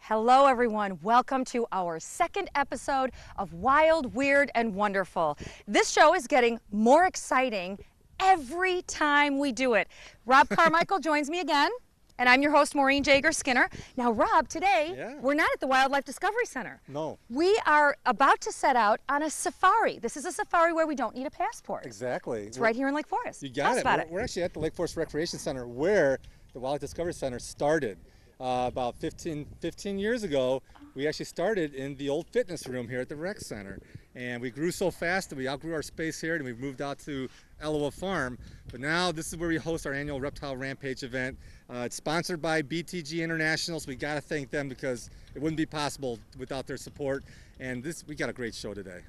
Hello everyone, welcome to our second episode of Wild, Weird, and Wonderful. This show is getting more exciting every time we do it. Rob Carmichael joins me again, and I'm your host, Maureen Jagier-Skinner. Now Rob, today we're not at the Wildlife Discovery Center. No. We are about to set out on a safari. This is a safari where we don't need a passport. Exactly. It's right here in Lake Forest. You got it. We're actually at the Lake Forest Recreation Center where the Wildlife Discovery Center started. About 15 years ago, we actually started in the old fitness room here at the rec center. And we grew so fast that we outgrew our space here and we moved out to Iowa Farm. But now this is where we host our annual Reptile Rampage event. It's sponsored by BTG International, so we got to thank them because it wouldn't be possible without their support. And we got a great show today.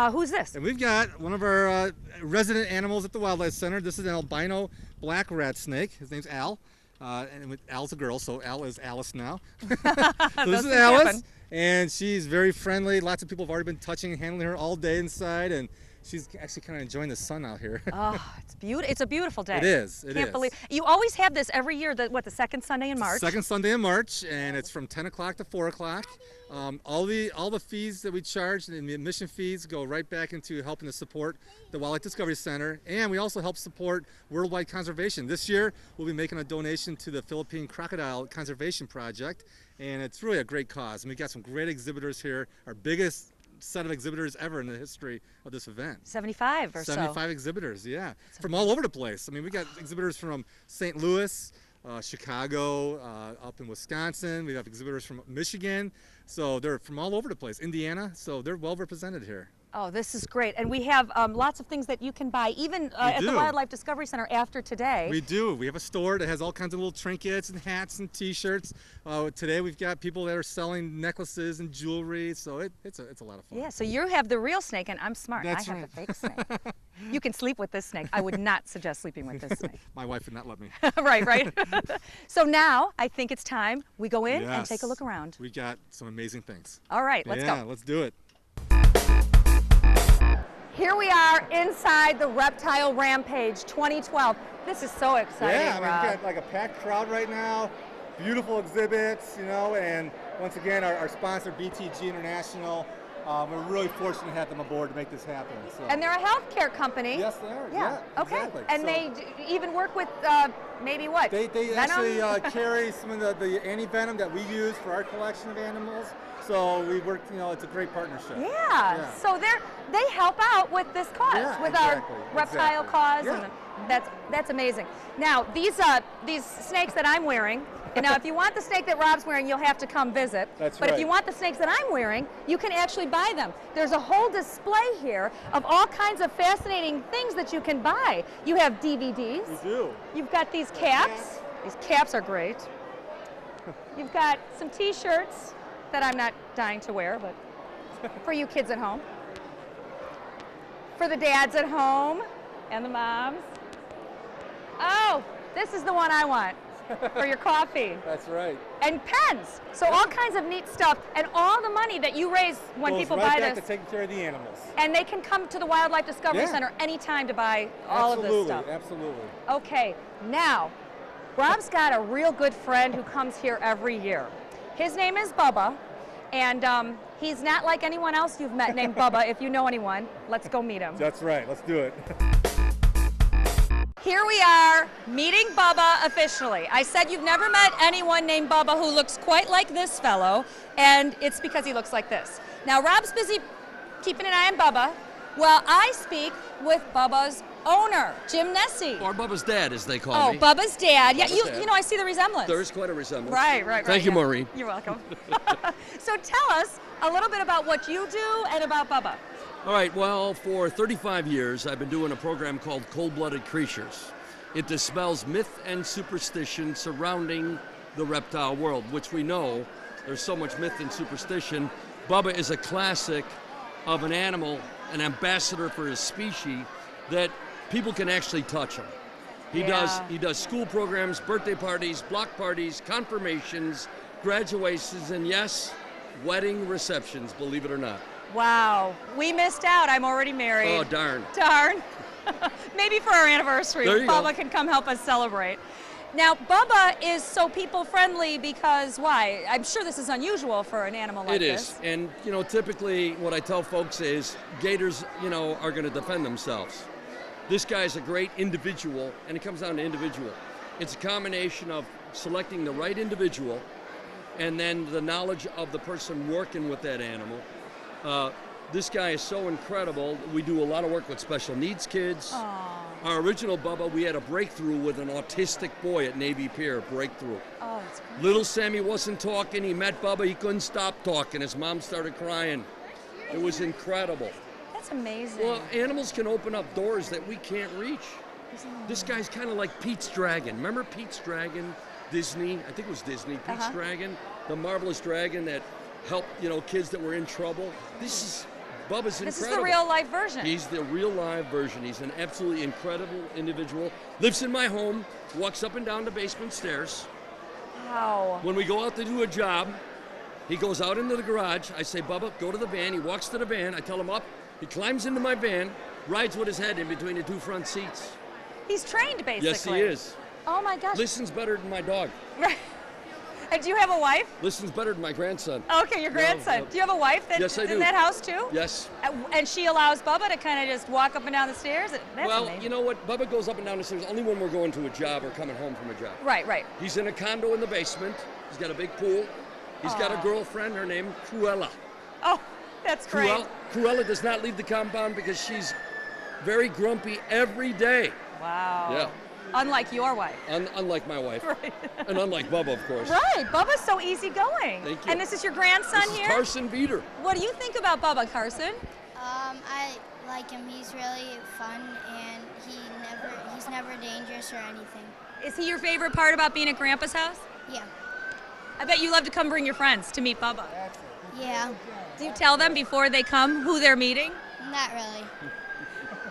Who's this? And we've got one of our resident animals at the Wildlife Center. This is an albino black rat snake. His name's Al. And Al's a girl, so Al is Alice now. So this is Alice, and she's very friendly. Lots of people have already been touching and handling her all day inside, and she's actually kind of enjoying the sun out here. Oh, it's beautiful. It's a beautiful day. It is. Can't believe you always have this every year. The second Sunday in March? Second Sunday in March, and it's from 10 o'clock to 4 o'clock. All the fees that we charge and the admission fees go right back into helping to support the Wildlife Discovery Center, and we also help support worldwide conservation. This year we'll be making a donation to the Philippine Crocodile Conservation Project, and it's really a great cause. And we got some great exhibitors here, our biggest set of exhibitors ever in the history of this event. 75 or 75 exhibitors, yeah, from all over the place. I mean, we got exhibitors from St. Louis, Chicago, up in Wisconsin. We have exhibitors from Michigan, so they're from all over the place. Indiana, so they're well represented here. Oh, this is great. And we have lots of things that you can buy, even at the Wildlife Discovery Center after today. We do. We have a store that has all kinds of little trinkets and hats and T-shirts. Today we've got people that are selling necklaces and jewelry, so it's a lot of fun. Yeah, so you have the real snake, and I'm smart. That's I have right. the fake snake. You can sleep with this snake. I would not suggest sleeping with this snake. My wife would not let me. Right. So now I think it's time we go in and take a look around. We got some amazing things. All right, let's go. Yeah, let's do it. Here we are inside the Reptile Rampage 2012. This is so exciting, Yeah, I mean, Rob. we've got like a packed crowd right now. Beautiful exhibits, you know, and once again, our sponsor, BTG International. We're really fortunate to have them aboard to make this happen. So. And they're a healthcare company. Yes, they are. Yeah. Okay. Exactly. And so they even work with maybe what? They venom? actually carry some of the anti-venom that we use for our collection of animals. So we work, you know, it's a great partnership. Yeah. So they help out with this cause, with our reptile cause, and that's amazing. Now these snakes that I'm wearing. And now, if you want the snake that Rob's wearing, you'll have to come visit. That's but if you want the snakes that I'm wearing, you can actually buy them. There's a whole display here of all kinds of fascinating things that you can buy. You have DVDs. We do. You've got these caps. These caps are great. You've got some T-shirts that I'm not dying to wear, but for you kids at home. For the dads at home and the moms. Oh, this is the one I want. For your coffee. That's right. And pens. So all kinds of neat stuff, and all the money that you raise when people buy this. To taking care of the animals. And they can come to the Wildlife Discovery Center anytime to buy all of this stuff. Absolutely. Okay, now, Rob's got a real good friend who comes here every year. His name is Bubba, and he's not like anyone else you've met named Bubba. If you know anyone, let's go meet him. That's right. Let's do it. Here we are, meeting Bubba officially. I said you've never met anyone named Bubba who looks quite like this fellow, and it's because he looks like this. Now, Rob's busy keeping an eye on Bubba. Well, I speak with Bubba's owner, Jim Nessie. Or Bubba's dad, as they call me. Oh, Bubba's dad. Yeah, Bubba's dad. You know, I see the resemblance. There is quite a resemblance. Right. Thank you, Maureen. You're welcome. So tell us a little bit about what you do and about Bubba. All right, well, for 35 years, I've been doing a program called Cold-Blooded Creatures. It dispels myth and superstition surrounding the reptile world, which we know there's so much myth and superstition. Bubba is a classic of an animal, an ambassador for his species, that people can actually touch him. He does school programs, birthday parties, block parties, confirmations, graduations, and yes, wedding receptions, believe it or not. Wow, we missed out. I'm already married. Oh, darn. Darn. Maybe for our anniversary, There you Bubba go. can come help us celebrate. Now, Bubba is so people-friendly because why? I'm sure this is unusual for an animal like this. It is, and typically what I tell folks is gators, are going to defend themselves. This guy's a great individual, and it comes down to individual. It's a combination of selecting the right individual and then the knowledge of the person working with that animal. This guy is so incredible. We do a lot of work with special needs kids. Aww. Our original Bubba, we had a breakthrough with an autistic boy at Navy Pier, breakthrough. Oh, that's great. Little Sammy wasn't talking. He met Bubba. He couldn't stop talking. His mom started crying. It was incredible. That's amazing. Well, animals can open up doors that we can't reach. This guy's kind of like Pete's Dragon. Remember Pete's Dragon? Disney, I think it was Disney. Pete's Dragon, the marvelous dragon that helped, kids that were in trouble. Bubba's incredible. This is the real life version. He's the real live version. He's an absolutely incredible individual. Lives in my home, walks up and down the basement stairs. Wow. When we go out to do a job, he goes out into the garage. I say, Bubba, go to the van. He walks to the van. I tell him up. He climbs into my van, rides with his head in between the two front seats. He's trained, basically. Yes, he is. Oh, my gosh. Listens better than my dog. Right. And do you have a wife? Listens better than my grandson. Okay, your grandson. No. Do you have a wife that's Yes, I do. in that house, too? Yes. And she allows Bubba to kind of just walk up and down the stairs? That's amazing. You know what? Bubba goes up and down the stairs only when we're going to a job or coming home from a job. Right. He's in a condo in the basement. He's got a big pool. He's got a girlfriend, her name Cruella. Oh, that's great. Cruella does not leave the compound because she's very grumpy every day. Wow. Yeah. Unlike your wife. Unlike my wife. Right. And unlike Bubba, of course. Right. Bubba's so easygoing. Thank you. And this is your grandson This here? is Carson Beater. What do you think about Bubba, Carson? I like him. He's really fun, and he's never dangerous or anything. Is he your favorite part about being at Grandpa's house? Yeah. I bet you love to come bring your friends to meet Bubba. Yeah. Do you tell them before they come who they're meeting? Not really.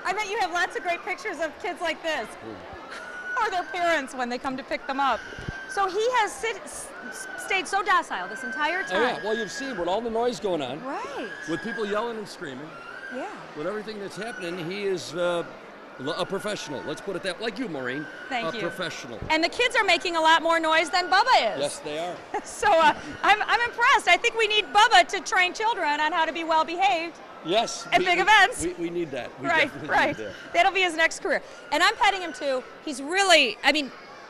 I bet you have lots of great pictures of kids like this. Or their parents when they come to pick them up. So he has stayed so docile this entire time. Oh, yeah. Well, you've seen with all the noise going on. Right. With people yelling and screaming. Yeah. With everything that's happening, he is a professional. Let's put it that way. Like you, Maureen. Thank you. A professional. And the kids are making a lot more noise than Bubba is. Yes, they are. So I'm impressed. I think we need Bubba to train children on how to be well behaved. Yes. At big events. We need that. We Right. definitely need that. That'll be his next career. And I'm petting him too. He's really,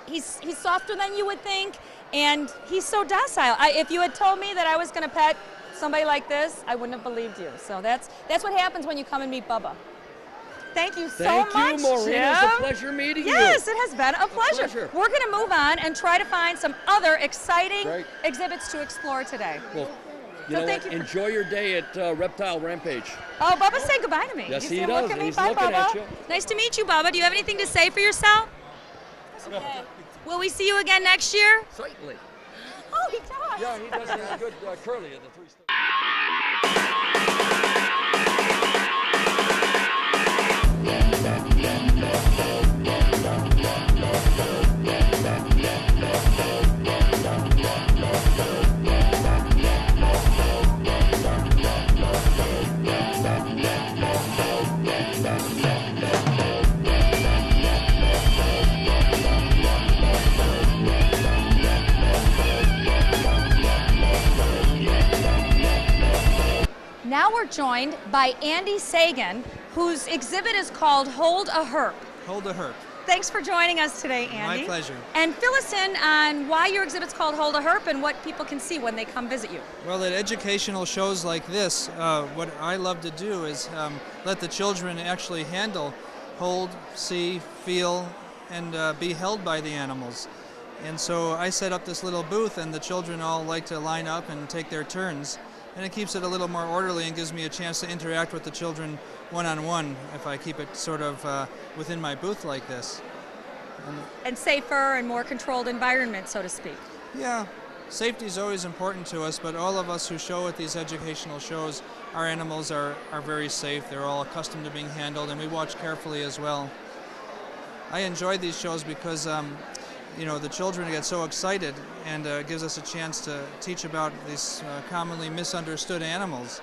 he's softer than you would think, and he's so docile. If you had told me that I was going to pet somebody like this, I wouldn't have believed you. So that's what happens when you come and meet Bubba. Thank you so much, Thank you, Maureen. Jim. It was a pleasure meeting you. Yes, it has been a pleasure. pleasure. We're going to move on and try to find some other exciting exhibits to explore today. Well, you So know thank what? you for- Enjoy your day at Reptile Rampage. Oh, Bubba's saying goodbye to me. Yes, You he see him does. look at me? He's Bye, looking Bubba. at you. Nice to meet you, Bubba. Do you have anything to say for yourself? Okay. Will we see you again next year? Certainly. Oh, he does. Yeah, he does a good curly at the 3-star. Now we're joined by Andy Sagan, whose exhibit is called Hold a Herp. Hold a Herp. Thanks for joining us today, Andy. My pleasure. And fill us in on why your exhibit's called Hold a Herp and what people can see when they come visit you. Well, at educational shows like this, what I love to do is let the children actually handle, hold, see, feel, and be held by the animals. And so I set up this little booth, and the children all like to line up and take their turns. And it keeps it a little more orderly and gives me a chance to interact with the children one-on-one if I keep it sort of within my booth like this. And safer and more controlled environment, so to speak. Yeah, safety is always important to us, but all of us who show at these educational shows, our animals are very safe. They're all accustomed to being handled, and we watch carefully as well. I enjoy these shows because you know, the children get so excited, and it gives us a chance to teach about these commonly misunderstood animals.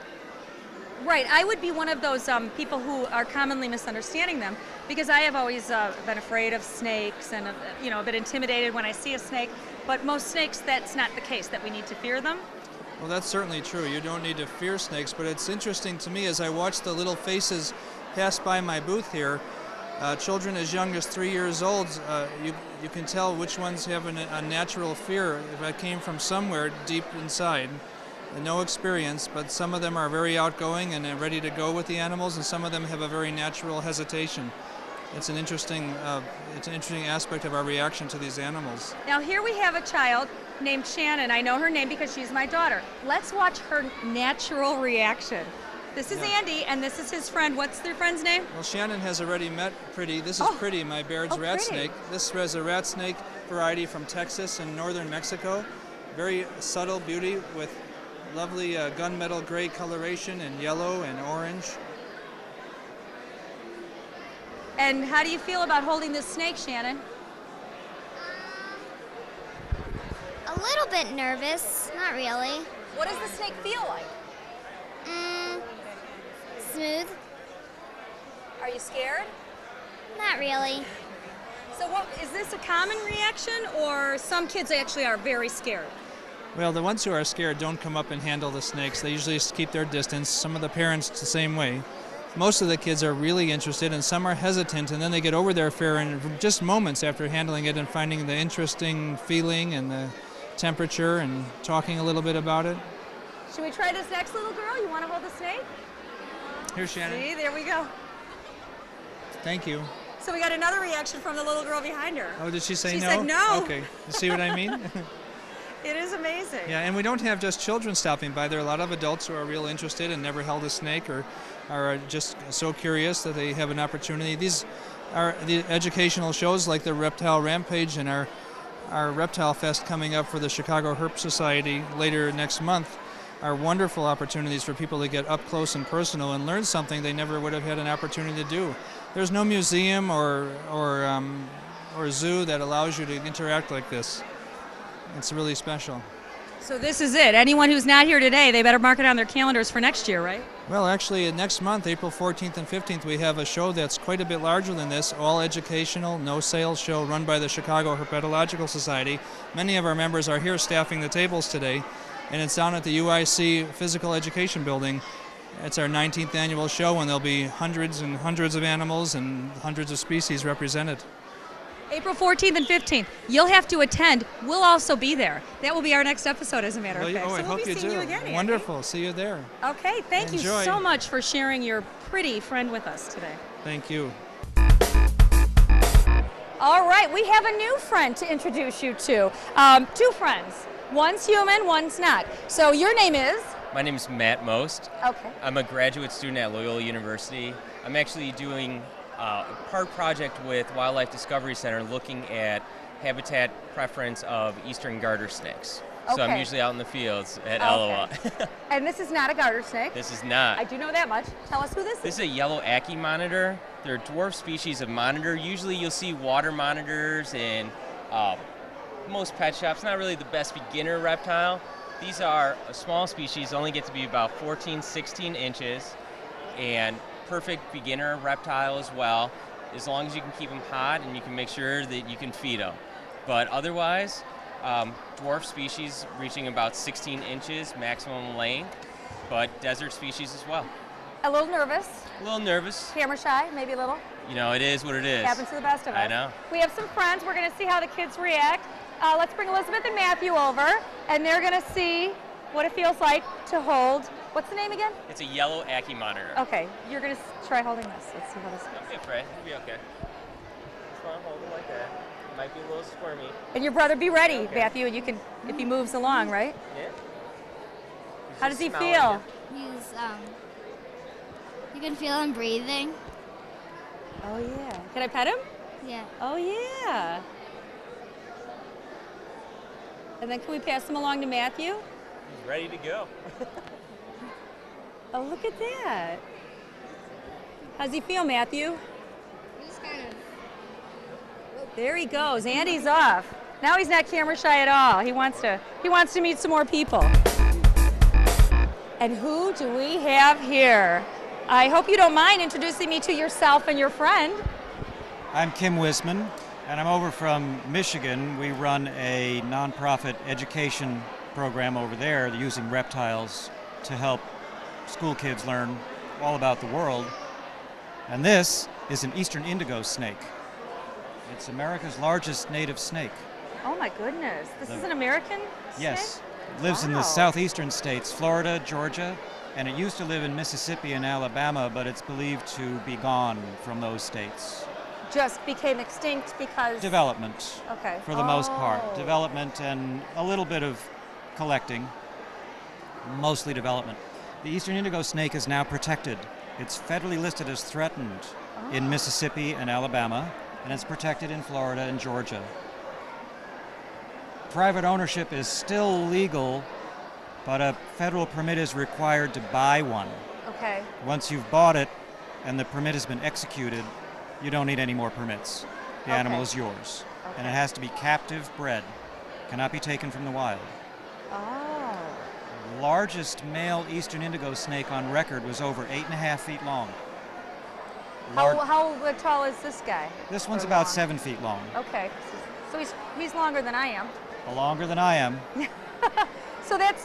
Right, I would be one of those people who are commonly misunderstanding them because I have always been afraid of snakes and a bit intimidated when I see a snake. But most snakes, that's not the case, that we need to fear them. Well, that's certainly true. You don't need to fear snakes, but it's interesting to me as I watch the little faces pass by my booth here. Children as young as 3 years old, you can tell which ones have a natural fear if I came from somewhere deep inside. No experience, but some of them are very outgoing and ready to go with the animals, and some of them have a very natural hesitation. It's an interesting aspect of our reaction to these animals. Now here we have a child named Shannon. I know her name because she's my daughter. Let's watch her natural reaction. This is Andy, and this is his friend. What's their friend's name? Well, Shannon has already met Pretty. This is Pretty, my Baird's rat snake. This is a rat snake variety from Texas and northern Mexico. Very subtle beauty with lovely gunmetal gray coloration and yellow and orange. And how do you feel about holding this snake, Shannon? A little bit nervous, not really. What does the snake feel like? Smooth, Are you scared? not really. So is this a common reaction, or some kids actually are very scared? Well, the ones who are scared don't come up and handle the snakes. They usually just keep their distance. Some of the parents the same way. Most of the kids are really interested, and some are hesitant, and then they get over their fear in just moments after handling it and finding the interesting feeling and the temperature and talking a little bit about it. Should we try this next little girl? You want to hold the snake? Here, Shannon. See, there we go. Thank you. So we got another reaction from the little girl behind her. Oh, did she say no? She said no. Okay. You see what I mean? It is amazing. Yeah, and we don't have just children stopping by. There are a lot of adults who are real interested and never held a snake or are just so curious that they have an opportunity. These are the educational shows like the Reptile Rampage and our Reptile Fest coming up for the Chicago Herp Society later next month are wonderful opportunities for people to get up close and personal and learn something they never would have had an opportunity to do. There's no museum or zoo that allows you to interact like this. It's really special. So this is it. Anyone who's not here today, they better mark it on their calendars for next year, right? Well, actually, next month, April 14th and 15th, we have a show that's quite a bit larger than this, all educational, no sales show run by the Chicago Herpetological Society. Many of our members are here staffing the tables today, and it's down at the UIC Physical Education Building. It's our 19th annual show, and there'll be hundreds and hundreds of animals and hundreds of species represented. April 14th and 15th. You'll have to attend. We'll also be there. That will be our next episode, as a matter of fact. I so hope we'll be you seeing do. you again, Andy. Wonderful. See you there. Okay, thank you Enjoy. so much for sharing your pretty friend with us today. Thank you. All right, we have a new friend to introduce you to. Two friends. One's human, one's not. So your name is? My name is Matt Most. Okay. I'm a graduate student at Loyola University. I'm actually doing a part project with Wildlife Discovery Center looking at habitat preference of eastern garter snakes. So I'm Okay. usually out in the fields at Okay. Aloha. And this is not a garter snake. This is not. I do know that much. Tell us who this This is. is a yellow Aki monitor. They're a dwarf species of monitor. Usually you'll see water monitors in most pet shops. Not really the best beginner reptile. These are a small species, only get to be about 14, 16 inches, and perfect beginner reptile as well, as long as you can keep them hot and you can make sure that you can feed them. But otherwise, dwarf species reaching about 16 inches maximum length, but desert species as well. A little nervous, A little nervous. camera shy, maybe a little. You know, it is what it is. Happens to the best of us. I know. We have some friends. We're going to see how the kids react. Let's bring Elizabeth and Matthew over, and they're going to see what it feels like to hold. What's the name again? It's a yellow Aki monitor. Okay, you're going to try holding this. Let's see how this Don't goes. be afraid. You'll be okay. Just want to hold it like that. Might be a little squirmy. And your brother, be ready, Okay. Matthew, and you can, if he moves along, right? Yeah. How does he Smell feel? it. He's, you can feel him breathing. Oh, yeah. Can I pet him? Yeah. Oh, yeah. And then can we pass him along to Matthew? He's ready to go. Oh, look at that. How's he feel, Matthew? He's kind of. There he goes. Andy's off. Now he's not camera shy at all. He wants to meet some more people. And who do we have here? I hope you don't mind introducing me to yourself and your friend. I'm Kim Wissman, and I'm over from Michigan. We run a nonprofit education program over there using reptiles to help school kids learn all about the world. And this is an eastern indigo snake. It's America's largest native snake. Oh my goodness, this is an American snake? Yes, it lives in the southeastern states, Florida, Georgia, and it used to live in Mississippi and Alabama, but it's believed to be gone from those states. Just became extinct because... Development, okay. for the most part. Development and a little bit of collecting, mostly development. The eastern indigo snake is now protected. It's federally listed as threatened in Mississippi and Alabama, and it's protected in Florida and Georgia. Private ownership is still legal, but a federal permit is required to buy one. Okay. Once you've bought it and the permit has been executed, you don't need any more permits. The animal is yours. And it has to be captive bred. Cannot be taken from the wild. Oh. The largest male eastern indigo snake on record was over 8.5 feet long. How tall is this guy? This one's about 7 feet long. Okay. So he's longer than I am. Longer than I am.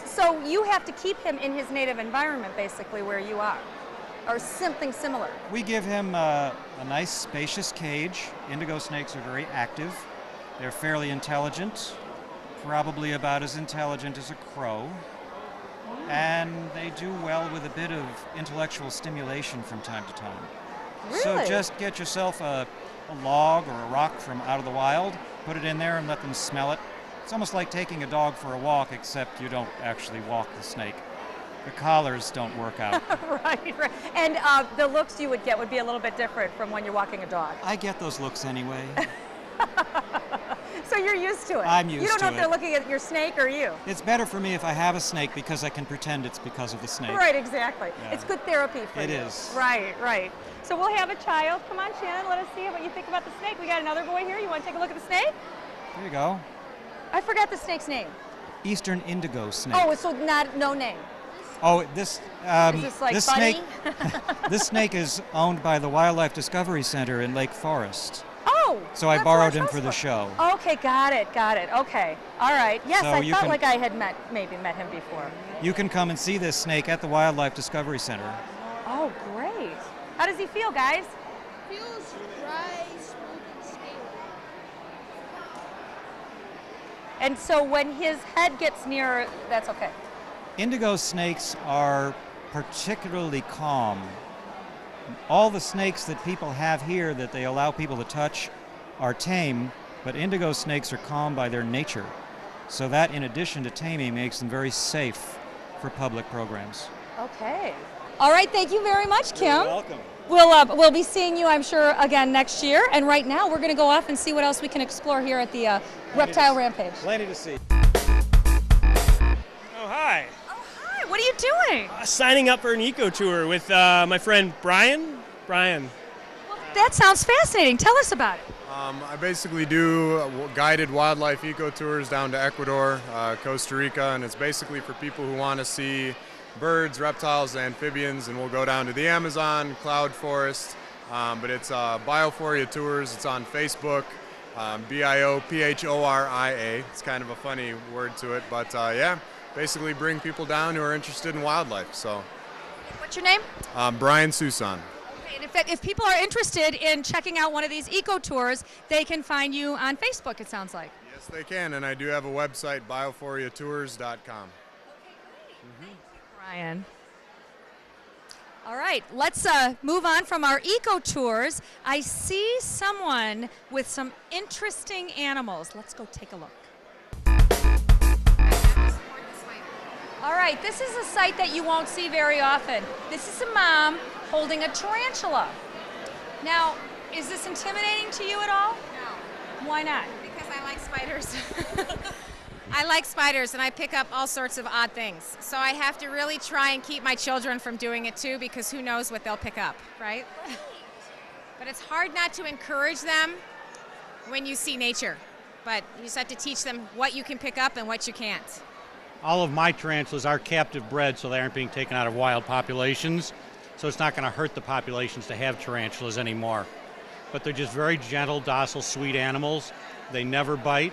So you have to keep him in his native environment, basically, where you are, or something similar. We give him a nice spacious cage. Indigo snakes are very active. They're fairly intelligent, probably about as intelligent as a crow. And they do well with a bit of intellectual stimulation from time to time. Really? So just get yourself a log or a rock from out of the wild, put it in there and let them smell it. It's almost like taking a dog for a walk, except you don't actually walk the snake. The collars don't work out. Right. And the looks you would get would be a little bit different from when you're walking a dog. I get those looks anyway. So you're used to it. I'm used to it. You don't know if they're looking at your snake or you. It's better for me if I have a snake because I can pretend it's because of the snake. Right, exactly. Yeah. It's good therapy for you. It is. Right. So we'll have a child. Come on, Shannon, let us see what you think about the snake. We got another boy here. You want to take a look at the snake? There you go. I forgot the snake's name. Eastern indigo snake. Oh, so no name. Oh, this Is this like this Bunny? snake. This snake is owned by the Wildlife Discovery Center in Lake Forest. Oh. So I that's borrowed where him it's for the from. show. Okay, got it. Okay. All right. Yes, So I you felt can- like I had maybe met him before. You can come and see this snake at the Wildlife Discovery Center. Oh, great. How does he feel, guys? Feels dry, smooth, and scaly. And so when his head gets near, that's okay. Indigo snakes are particularly calm. All the snakes that people have here that they allow people to touch are tame, but indigo snakes are calm by their nature. So that, in addition to taming, makes them very safe for public programs. Okay. All right, thank you very much, Kim. You're welcome. We'll be seeing you, I'm sure, again next year. And right now, we're going to go off and see what else we can explore here at the Reptile Rampage. Plenty to see. Oh, hi. Oh, hi. What are you doing? Signing up for an eco tour with my friend Brian. Well, that sounds fascinating. Tell us about it. I basically do guided wildlife eco tours down to Ecuador, Costa Rica, and it's basically for people who want to see birds, reptiles, amphibians, and we'll go down to the Amazon, cloud forest, but it's Biophoria Tours. It's on Facebook, BIOPHORIA. It's kind of a funny word to it, but yeah, basically bring people down who are interested in wildlife. So, What's your name? Brian Susan. Okay, and if people are interested in checking out one of these eco tours, they can find you on Facebook, it sounds like. Yes, they can, and I do have a website, biophoriatours.com. Brian. All right, let's move on from our eco tours. I see someone with some interesting animals. Let's go take a look. All right, this is a sight that you won't see very often. This is a mom holding a tarantula. Now, is this intimidating to you at all? No, Why not? because I like spiders. I like spiders, and I pick up all sorts of odd things. So I have to really try and keep my children from doing it too, because who knows what they'll pick up, right? But it's hard not to encourage them when you see nature. But you just have to teach them what you can pick up and what you can't. all of my tarantulas are captive bred, so they aren't being taken out of wild populations. So it's not going to hurt the populations to have tarantulas anymore. But they're just very gentle, docile, sweet animals. They never bite,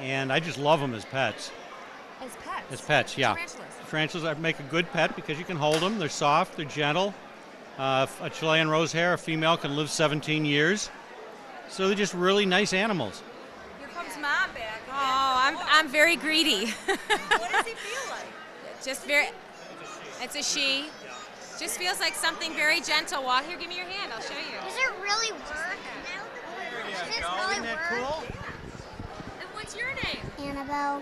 and I just love them as pets. As pets? As pets, yeah. Tarantulas? Tarantulas make a good pet because you can hold them. They're soft, they're gentle. A Chilean rosehair, a female, can live 17 years. So they're just really nice animals. Here comes Mom back. Oh, I'm very greedy. What does he feel like? Just very, it's a she. Just feels like something very gentle. Walk here, give me your hand, I'll show you. Does it really work? Does it really work? And what's your name? Annabelle.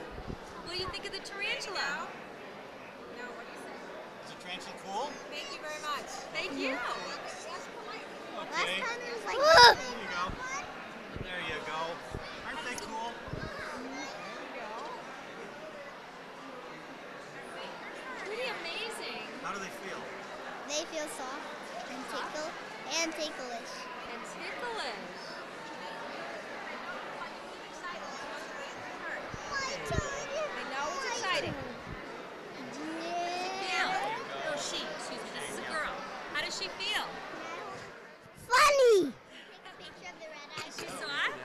What do you think of the tarantula? No, what do you say? Is the tarantula cool? Thank you very much. Thank you. Last time it was like There you go. There you go. Aren't they cool? Pretty amazing. How do they feel? They feel soft and ticklish. And ticklish. I know it's exciting. Yeah. Oh, she. Excuse me. This is a girl. How does she feel? Funny. Is she soft?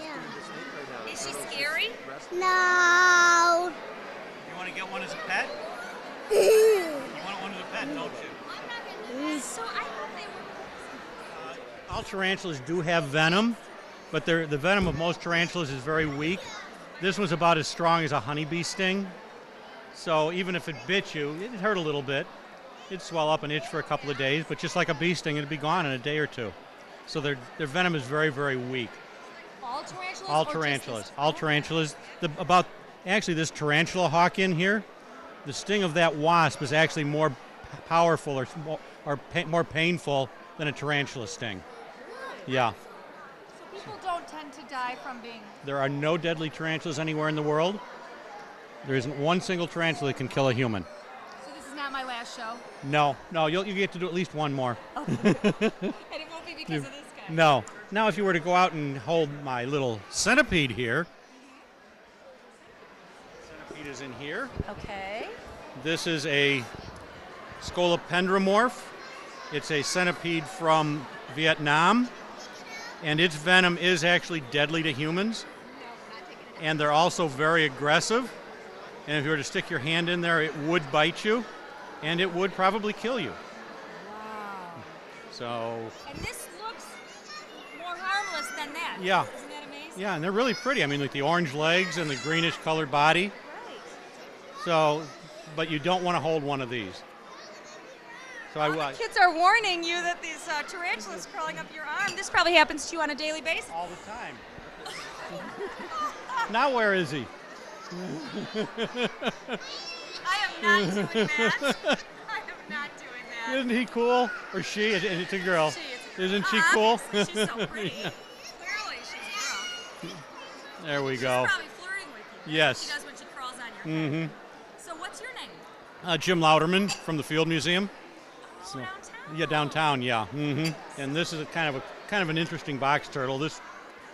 Yeah. Is she scary? No. You want to get one as a pet? You want one as a pet, don't you? So I thought they were. All tarantulas do have venom, but the venom of most tarantulas is very weak. This was about as strong as a honeybee sting. So even if it bit you, it'd hurt a little bit. It'd swell up and itch for a couple of days, but just like a bee sting, it'd be gone in a day or two. So their venom is very, very weak. All tarantulas? All tarantulas. All tarantulas. Actually, this tarantula hawk in here, the sting of that wasp is actually more powerful or more painful than a tarantula sting. Yeah. So people don't tend to die from being... There are no deadly tarantulas anywhere in the world. There isn't one single tarantula that can kill a human. So this is not my last show? No, you get to do at least one more. Okay. And it won't be because of this guy? No. Now if you were to go out and hold my little centipede here. Centipede is in here. Okay. This is a scolopendromorph. It's a centipede from Vietnam, and its venom is actually deadly to humans. And they're also very aggressive. And if you were to stick your hand in there, it would bite you, and it would probably kill you. Wow. So. And this looks more harmless than that. Yeah. Isn't that amazing? Yeah, and they're really pretty. I mean, like the orange legs and the greenish colored body. Right. So, but you don't want to hold one of these. So the kids are warning you that these tarantulas crawling up your arm. This probably happens to you on a daily basis. All the time. Now where is he? I am not doing that. I am not doing that. Isn't he cool? Or she? It's a girl. Isn't she cool? She's so pretty. Yeah. Clearly, she's a girl. There we She's go. probably flirting with you. Yes. She does when she crawls on your head. So what's your name? Jim Louderman from the Field Museum. Oh, downtown. Yeah, downtown. Yeah. And this is a kind of an interesting box turtle. This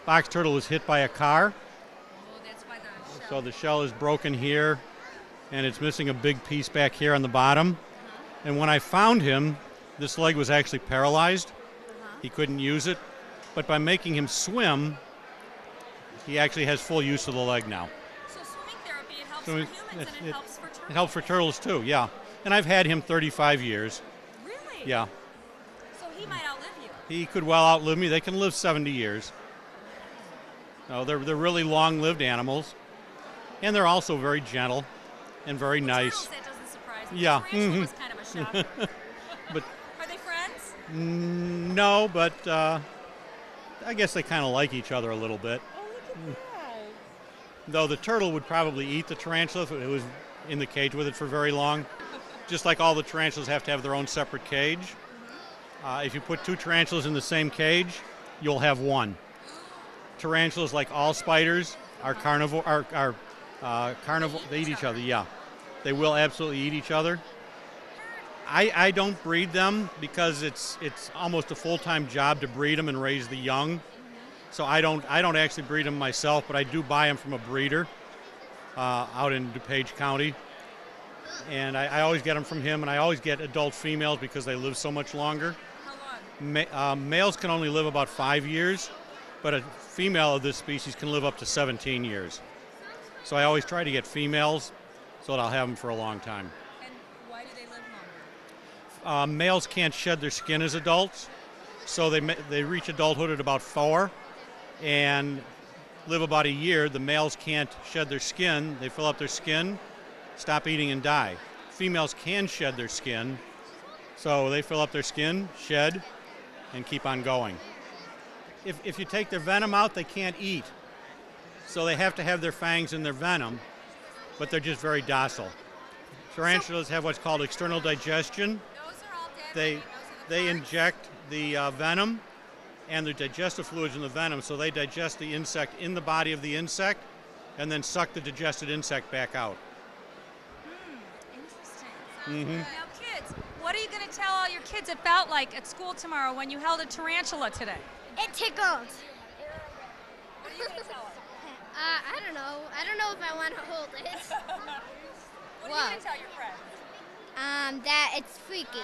box turtle was hit by a car. Oh, that's why the shell. So the shell is broken here, and it's missing a big piece back here on the bottom. And when I found him, this leg was actually paralyzed. He couldn't use it. But by making him swim, he actually has full use of the leg now. So swimming therapy, it helps So for humans and it helps for turtles. It helps for turtles too, yeah. And I've had him 35 years. Really? Yeah. So he might outlive you. He could well outlive me. They can live 70 years. No, they're really long-lived animals. And they're also very gentle and very nice. Turtles, that doesn't surprise me. Yeah. Tarantula was kind of a shocker. But Are they friends? no, but I guess they kind of like each other a little bit. Oh, look at that. Though the turtle would probably eat the tarantula if it was in the cage with it for very long. Just like all the tarantulas have to have their own separate cage. If you put two tarantulas in the same cage, you'll have one. Tarantulas, like all spiders, are carnivore. Carnivore. They eat each other. Yeah, they will absolutely eat each other. I don't breed them because it's almost a full-time job to breed them and raise the young. So I don't actually breed them myself, but I do buy them from a breeder. out in DuPage County. And I always get them from him, and I always get adult females because they live so much longer. How long? Males can only live about 5 years, but a female of this species can live up to 17 years. So I always try to get females so that I'll have them for a long time. And why do they live longer? Males can't shed their skin as adults, so they reach adulthood at about 4 and live about a year. The males can't shed their skin. They fill up their skin, stop eating, and die. Females can shed their skin, so they fill up their skin, shed, and keep on going. If you take their venom out, they can't eat. So they have to have their fangs in their venom, but they're just very docile. Tarantulas have what's called external digestion. Those are all deadly. They inject the venom and the digestive fluids in the venom, so they digest the insect in the body of the insect and then suck the digested insect back out. Interesting. Now, kids, what are you going to tell all your kids it felt like at school tomorrow when you held a tarantula today? It tickled. What are you going to tell them? I don't know. I don't know if I want to hold it. What are you going to tell your friends? That it's freaky.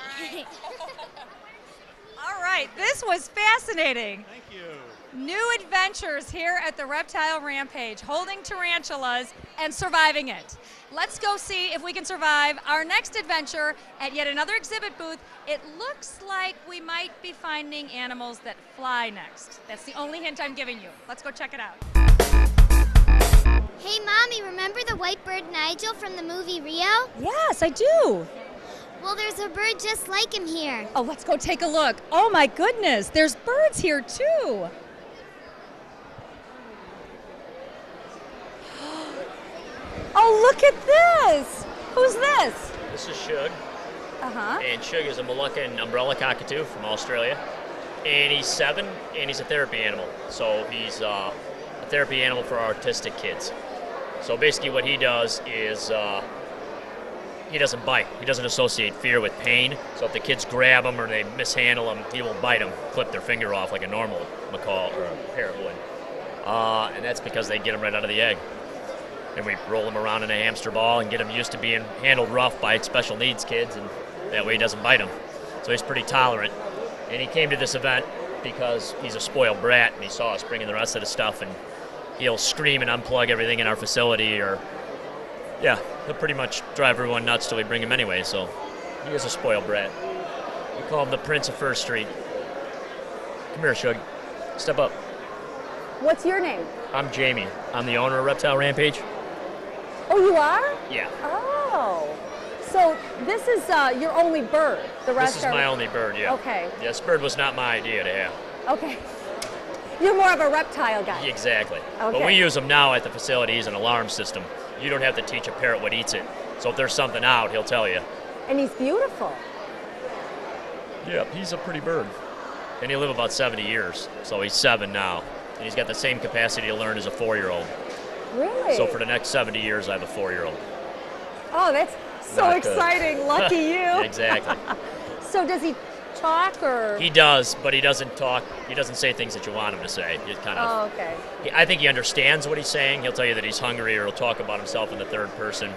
All right, this was fascinating. Thank you. New adventures here at the Reptile Rampage, holding tarantulas and surviving it. Let's go see if we can survive our next adventure at yet another exhibit booth. It looks like we might be finding animals that fly next. That's the only hint I'm giving you. Let's go check it out. Hey, Mommy, remember the white bird Nigel from the movie Rio? Yes, I do. Well, there's a bird just like him here. Oh, let's go take a look. Oh my goodness, there's birds here too. Oh, look at this. Who's this? This is Suge. Uh-huh. And Suge is a Moluccan umbrella cockatoo from Australia. And he's 7, and he's a therapy animal. So he's a therapy animal for autistic kids. So basically what he does is he doesn't bite. He doesn't associate fear with pain. So if the kids grab him or they mishandle him, he will bite them, clip their finger off like a normal macaw or a parrot would. And that's because they get him right out of the egg. And we roll him around in a hamster ball and get him used to being handled rough by special needs kids, and that way he doesn't bite them. So he's pretty tolerant. And he came to this event because he's a spoiled brat, and he saw us bringing the rest of the stuff, and he'll scream and unplug everything in our facility, or yeah, he'll pretty much drive everyone nuts till we bring him anyway. So he is a spoiled brat. We call him the Prince of First Street. Come here, Suge. Step up. What's your name? I'm Jamie. I'm the owner of Reptile Rampage. Oh, you are? Yeah. Oh. So this is your only bird. The rest This is my only bird, yeah. Okay. Yeah, this bird was not my idea to have. Okay. You're more of a reptile guy. Exactly. Okay. But we use them now at the facility as an alarm system. You don't have to teach a parrot what eats it. So if there's something out, he'll tell you. And he's beautiful. Yeah, he's a pretty bird. And he'll live about 70 years. So he's 7 now. And he's got the same capacity to learn as a 4-year-old. Really? So for the next 70 years, I have a 4-year-old. Oh, that's so Not exciting. good. Lucky you. Exactly. So does he talk or? He does, but he doesn't talk. He doesn't say things that you want him to say. He kind of. Oh, okay. I think he understands what he's saying. He'll tell you that he's hungry, or he'll talk about himself in the third person.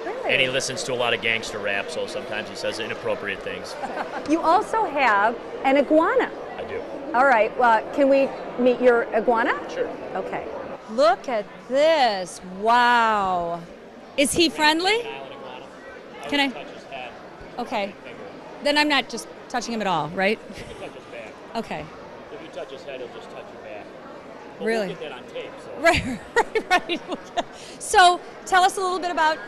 Really? And he listens to a lot of gangster rap, so sometimes he says inappropriate things. You also have an iguana. I do. All right. Well, can we meet your iguana? Sure. Okay. Look at this. Wow. Is he friendly? Can I? Touch his head. Okay. Then I'm not just touching him at all, right? You can touch his back. Okay. If you touch his head, he'll just touch your back. But Really? We'll get that on tape. So. Right. So tell us a little bit about.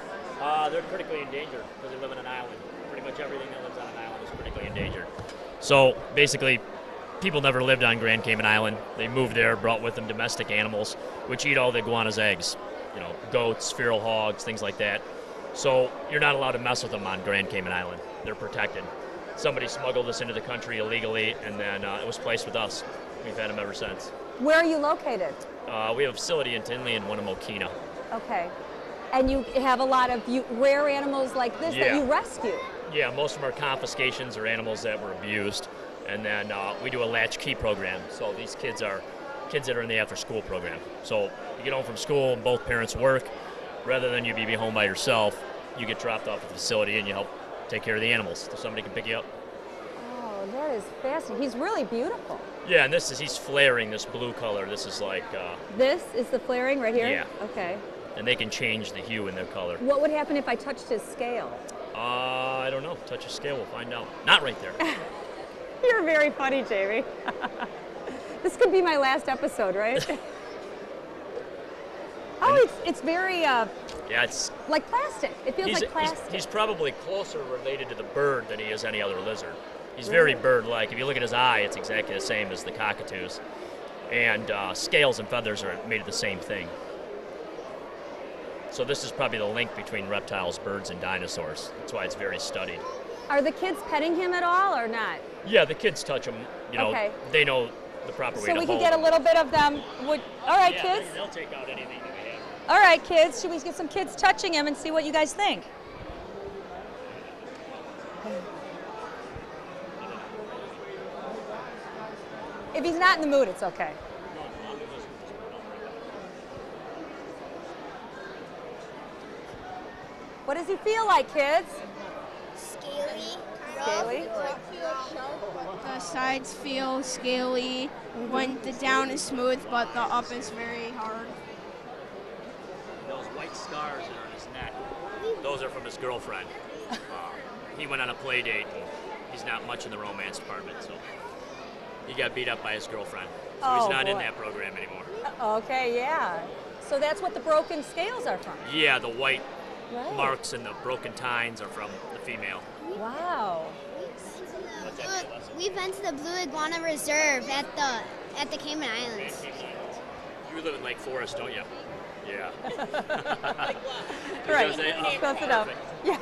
They're critically endangered because they live on an island. Pretty much everything that lives on an island is critically endangered. So basically, people never lived on Grand Cayman Island. They moved there, brought with them domestic animals, which eat all the iguana's eggs. You know, goats, feral hogs, things like that. So you're not allowed to mess with them on Grand Cayman Island. They're protected. Somebody smuggled us into the country illegally, and then it was placed with us. We've had them ever since. Where are you located? We have a facility in Tinley and one in Mokina. Okay. And you have a lot of rare animals like this that you rescue. Yeah, most of them are confiscations or animals that were abused. And then we do a latchkey program. So these kids are kids that are in the after-school program. So you get home from school and both parents work. rather than you be home by yourself, you get dropped off at the facility and you help take care of the animals so somebody can pick you up. Oh, that is fascinating. He's really beautiful. Yeah, and he's flaring this blue color. This is like... This is the flaring right here? Yeah. Okay. And they can change the hue in their color. What would happen if I touched his scale? I don't know. Touch a scale, we'll find out. Not right there. You're very funny, Jamie. This could be my last episode, right? Oh, it's very, yeah, it's... like plastic. It feels like plastic. He's probably closer related to the bird than he is any other lizard. He's very bird-like. If you look at his eye, it's exactly the same as the cockatoos. And scales and feathers are made of the same thing. So this is probably the link between reptiles, birds, and dinosaurs. That's why it's very studied. Are the kids petting him at all or not? Yeah, the kids touch him. You know, okay. They know the proper way to hold. So we could get a little bit of them. All right, yeah, kids. They'll take out anything that we have. All right, kids. Should we get some kids touching him and see what you guys think? If he's not in the mood, it's okay. What does he feel like, kids? Scaly. Scaly? The sides feel scaly when the down is smooth, but the up is very hard. Those white scars that are on his neck, those are from his girlfriend. He went on a play date, and he's not much in the romance department, so he got beat up by his girlfriend. So he's not in that program anymore. Okay, yeah. So that's what the broken scales are from? Yeah, the white marks and the broken tines are from the female. Wow. We've been to the Blue Iguana Reserve at the Cayman Islands. You live in Lake Forest, don't you? Yeah. Right. Close enough. Yeah.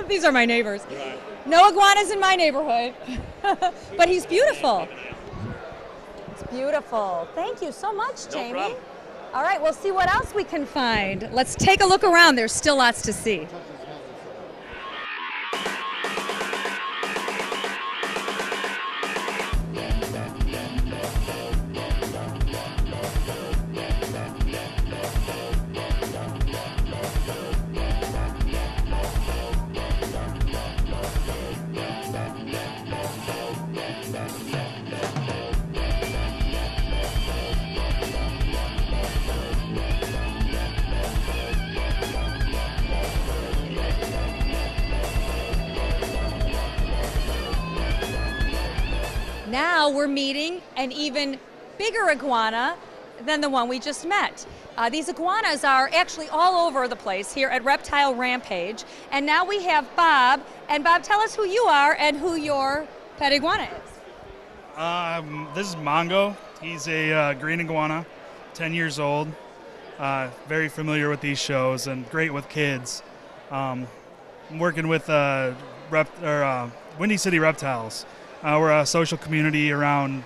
These are my neighbors. Right. No iguanas in my neighborhood. But he's beautiful. It's beautiful. Thank you so much, Jamie. No problem. All right, we'll see what else we can find. Let's take a look around. There's still lots to see. Now we're meeting an even bigger iguana than the one we just met. These iguanas are actually all over the place here at Reptile Rampage. And now we have Bob. And Bob, tell us who you are and who your pet iguana is. This is Mongo. He's a green iguana, 10 years old. Very familiar with these shows and great with kids. I'm working with Windy City Reptiles. We're a social community around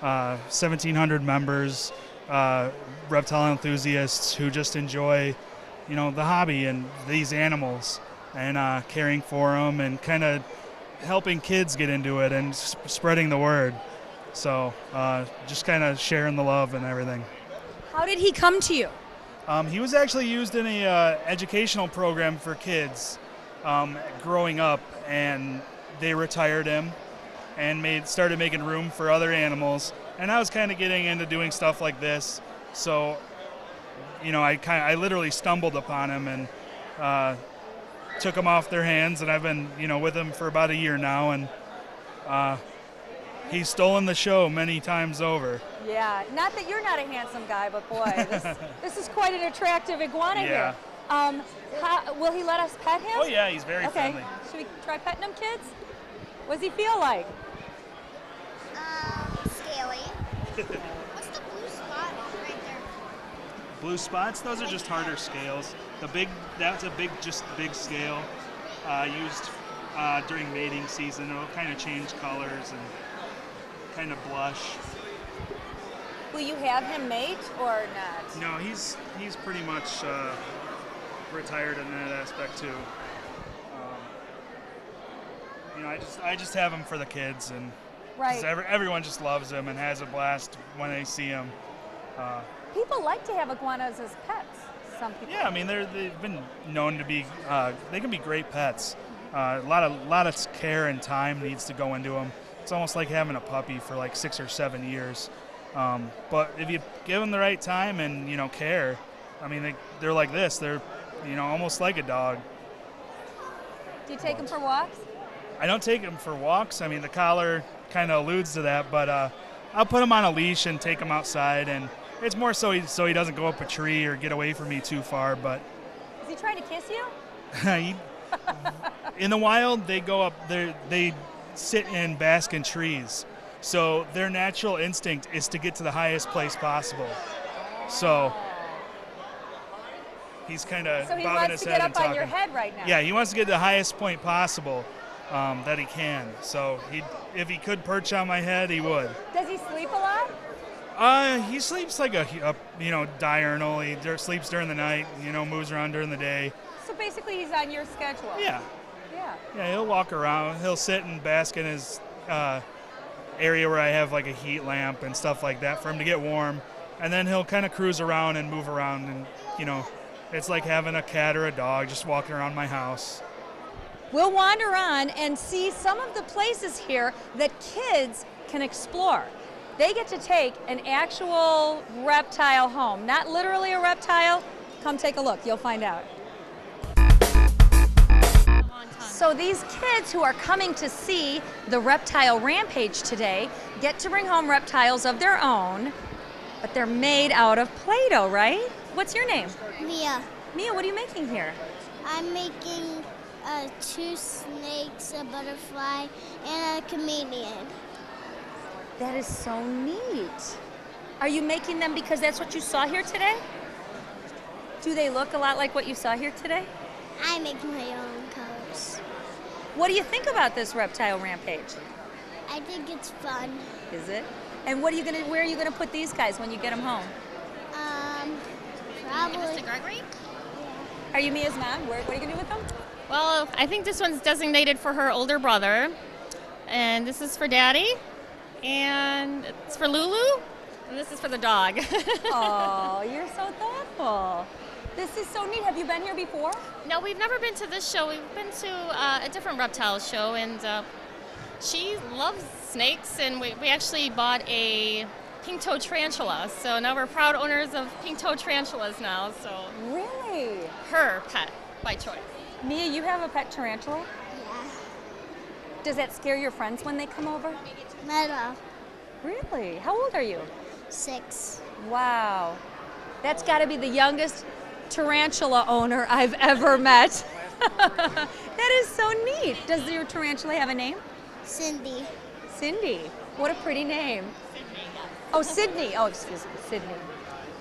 1,700 members, reptile enthusiasts who just enjoy, the hobby and these animals and caring for them and kind of helping kids get into it and spreading the word. So just kind of sharing the love and everything. How did he come to you? He was actually used in a educational program for kids growing up, and they retired him and started making room for other animals. And I was kind of getting into doing stuff like this, so I literally stumbled upon him and took him off their hands, and I've been with him for about a year now, and he's stolen the show many times over. Yeah, not that you're not a handsome guy, but boy, this is quite an attractive iguana here. Will he let us pet him? Oh yeah, he's very friendly. Should we try petting him, kids? What does he feel like? Scaly. What's the blue spot right there? Blue spots? Those are just harder scales. That's a big scale used during mating season. It'll kind of change colors and kind of blush. Will you have him mate or not? No, he's pretty much retired in that aspect too. I just have him for the kids, and everyone just loves him and has a blast when they see him. People like to have iguanas as pets, some people. Yeah, I mean they've been known to be they can be great pets. A lot of care and time needs to go into them. It's almost like having a puppy for like 6 or 7 years. But if you give them the right time and care, I mean they're like this. They're almost like a dog. Do you take them for walks? I don't take him for walks. I mean, the collar kind of alludes to that, but I'll put him on a leash and take him outside, and it's more so he doesn't go up a tree or get away from me too far. But is he trying to kiss you? In the wild, they go up there. They sit and bask in trees, so their natural instinct is to get to the highest place possible. So he's kind of bobbing his head and talking. So he wants to get up on your head right now. Yeah, he wants to get to the highest point possible that he can. So if he could perch on my head, he would. Does he sleep a lot? He sleeps like a diurnal. He sleeps during the night. Moves around during the day. So basically, he's on your schedule. Yeah. Yeah. Yeah, he'll walk around. He'll sit and bask in his area where I have like a heat lamp and stuff like that for him to get warm. And then he'll kind of cruise around and move around, and it's like having a cat or a dog just walking around my house. We'll wander on and see some of the places here that kids can explore. They get to take an actual reptile home, not literally a reptile. Come take a look, you'll find out. So these kids who are coming to see the Reptile Rampage today get to bring home reptiles of their own, but they're made out of Play-Doh, right? What's your name? Mia. Mia, what are you making here? I'm making 2 snakes, a butterfly, and a chameleon. That is so neat. Are you making them because that's what you saw here today? Do they look a lot like what you saw here today? I make my own colors. What do you think about this Reptile Rampage? I think it's fun. Is it? And where are you gonna put these guys when you get them home? Probably. Mr. Gregory? Are you Mia's mom? What are you gonna do with them? Well, I think this one's designated for her older brother, and this is for Daddy, and it's for Lulu, and this is for the dog. Oh, you're so thoughtful. This is so neat. Have you been here before? No, we've never been to this show. We've been to a different reptile show, and she loves snakes, and we actually bought a pink-toed tarantula. So now we're proud owners of pink-toed tarantulas now. So really? Her pet by choice. Mia, you have a pet tarantula? Yeah. Does that scare your friends when they come over? Not Really? How old are you? 6. Wow. That's got to be the youngest tarantula owner I've ever met. That is so neat. Does your tarantula have a name? Cindy. Cindy. What a pretty name. Oh, Sydney. Oh, excuse me, Sydney.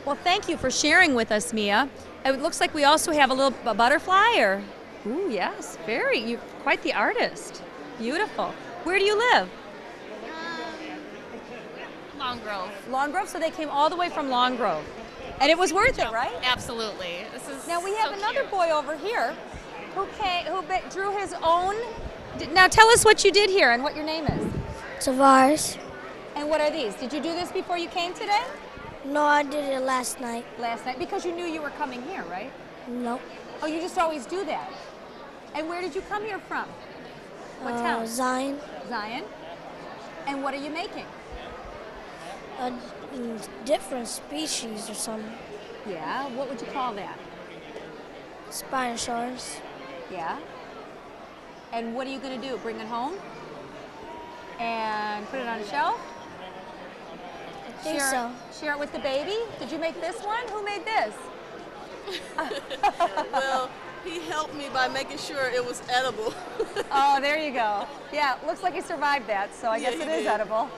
Well, thank you for sharing with us, Mia. It looks like we also have a butterfly, or... Ooh, yes, you're quite the artist. Beautiful. Where do you live? Long Grove. Long Grove, so they came all the way from Long Grove. And it was worth it, right? Absolutely. This is now we have so another cute. boy over here who drew his own. Now tell us what you did here and what your name is. Tavares. And what are these? Did you do this before you came today? No, I did it last night. Last night, because you knew you were coming here, right? Nope. Oh, you just always do that. And where did you come here from? What town? Zion. Zion. And what are you making? A different species or something. Yeah, what would you call that? Spinosaurus. Yeah. And what are you going to do? Bring it home? And put it on a shelf? I think so. Share it with the baby? Did you make this one? Who made this? Well, he helped me by making sure it was edible. Oh, there you go. Yeah, looks like he survived that, so I guess it is edible.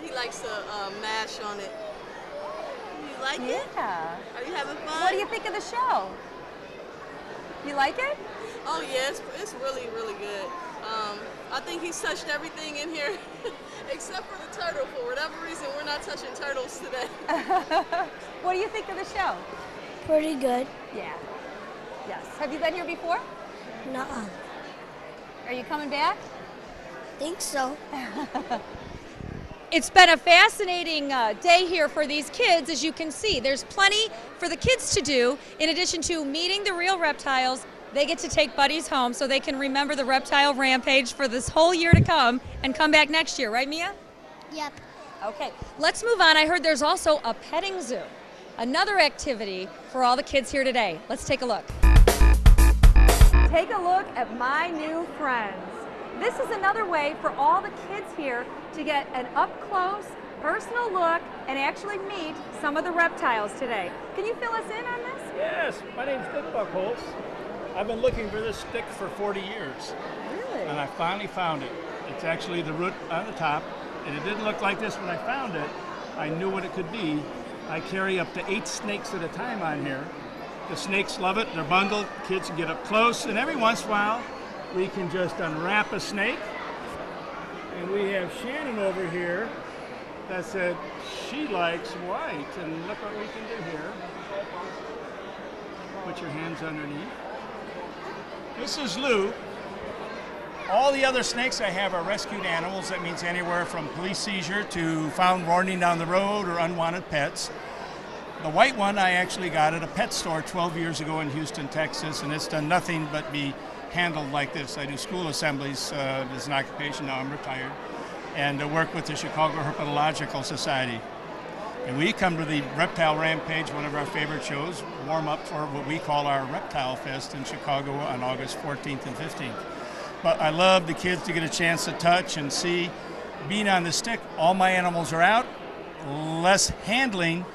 He likes to mash on it. You like it? Yeah. Are you having fun? What do you think of the show? You like it? Oh, yeah, it's really, really good. I think he's touched everything in here except for the turtle. For whatever reason, we're not touching turtles today. What do you think of the show? Pretty good. Yeah. Yes. Have you been here before? Nuh-uh. Are you coming back? Think so. It's been a fascinating day here for these kids, as you can see. There's plenty for the kids to do. In addition to meeting the real reptiles, they get to take buddies home so they can remember the Reptile Rampage for this whole year to come and come back next year, right, Mia? Yep. Okay, let's move on. I heard there's also a petting zoo, another activity for all the kids here today. Let's take a look. Take a look at my new friends. This is another way for all the kids here to get an up-close, personal look and actually meet some of the reptiles today. Can you fill us in on this? Yes, my name's Bubba. I've been looking for this stick for 40 years. Really? And I finally found it. It's actually the root on the top, and it didn't look like this when I found it. I knew what it could be. I carry up to 8 snakes at a time on here. The snakes love it, they're bundled, kids can get up close, and every once in a while, we can just unwrap a snake. And we have Shannon over here that said she likes white. And look what we can do here. Put your hands underneath. This is Lou. All the other snakes I have are rescued animals. That means anywhere from police seizure to found running down the road or unwanted pets. The white one I actually got at a pet store 12 years ago in Houston, Texas, and it's done nothing but be handled like this. I do school assemblies as an occupation, now I'm retired, and work with the Chicago Herpetological Society. And we come to the Reptile Rampage, one of our favorite shows, warm up for what we call our Reptile Fest in Chicago on August 14th and 15th. But I love the kids to get a chance to touch and see. Being on the stick, all my animals are out, less handling,